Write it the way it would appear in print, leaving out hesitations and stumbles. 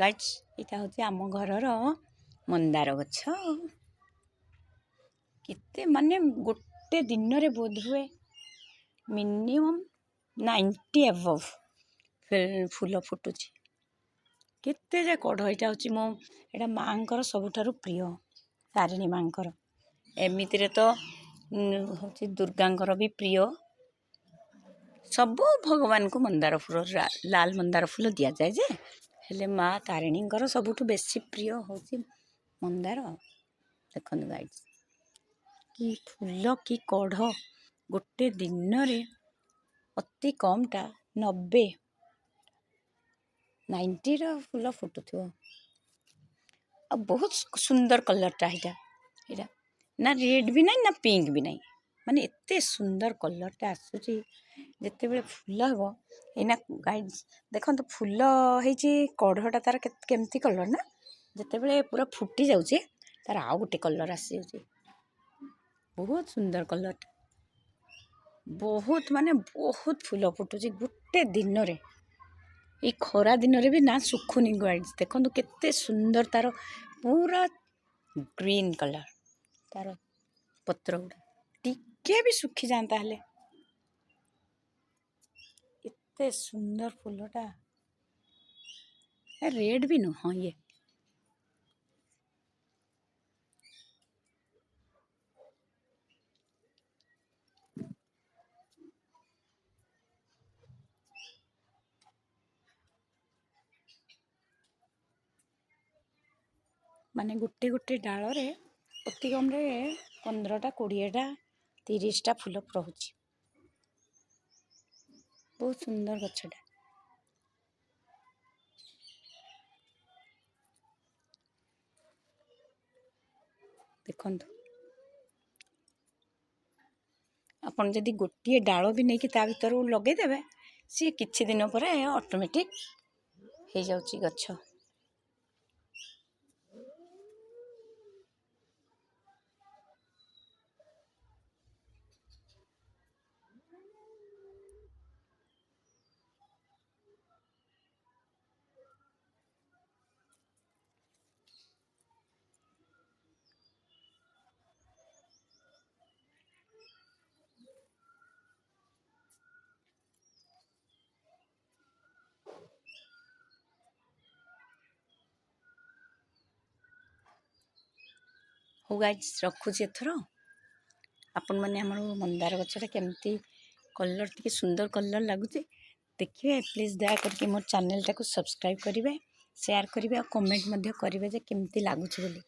Guys यहाँ हूँ आम घर मंदार गछ केते माने गोटे दिन रे बोध हुए मिनिमम 90 एबव फूल फुटुची केते जे कढ़। यहाँ हूँ मो यहाँ माँ सबुठारु प्रिय तारिणी माँ एमितिरे तो हूँ दुर्गा भी प्रिय सबू भगवान को मंदार फूल लाल मंदार फूल दि जाए जे हेले माँ तारिणी सबुठु बेसी प्रिय हूँ मंदार। देखो गाइस कि फूल कि कढ़ गोटे दिन रे अति कमटा 90 फूल फुटुथिबो आ बहुत सुंदर कलरटा यहाँ ना रेड भी नहीं ना पिंक भी नहीं माने एते सुंदर कलरटा आसुची जिते बड़े फूल हे एना गाइस देखो तो फूल होती कढ़टा तार केमती कलर ना जिते बड़े पूरा फुटी जाऊँचे तार आउ गोटे कलर आसी जाऊँचे बहुत सुंदर कलर बहुत माने बहुत फूल फुटुची गोटे दिन रे ये खरा दिन रे भी ना सुखुनी गाइस देखो तो केते सुंदर तार पूरा ग्रीन कलर तार पत्र गुड़ा टिके भी सुखी जाता हेले एते सुंदर फूलटा रेड भी नुह ये माने गोटे गोटे डाल रे अति कम रे 15टा 20टा 30टा फूल रहुची बहुत सुंदर गछटा। देखो आपन जदि गोटे डाल भी नहीं कि ता भीतर लगेदेवे सी किछि दिन पर ऑटोमेटिक हो जाउची गछ। हो गाइस रखुची एथर आपण मैंने आम मंदार गछटा केमती कलर टी सुंदर कलर लगुचे देखिए प्लीज दया करके मोर चैनल टाको सब्सक्राइब करेंगे शेयर करेंगे और कमेंट करेंगे जे केमती लगुच बोली।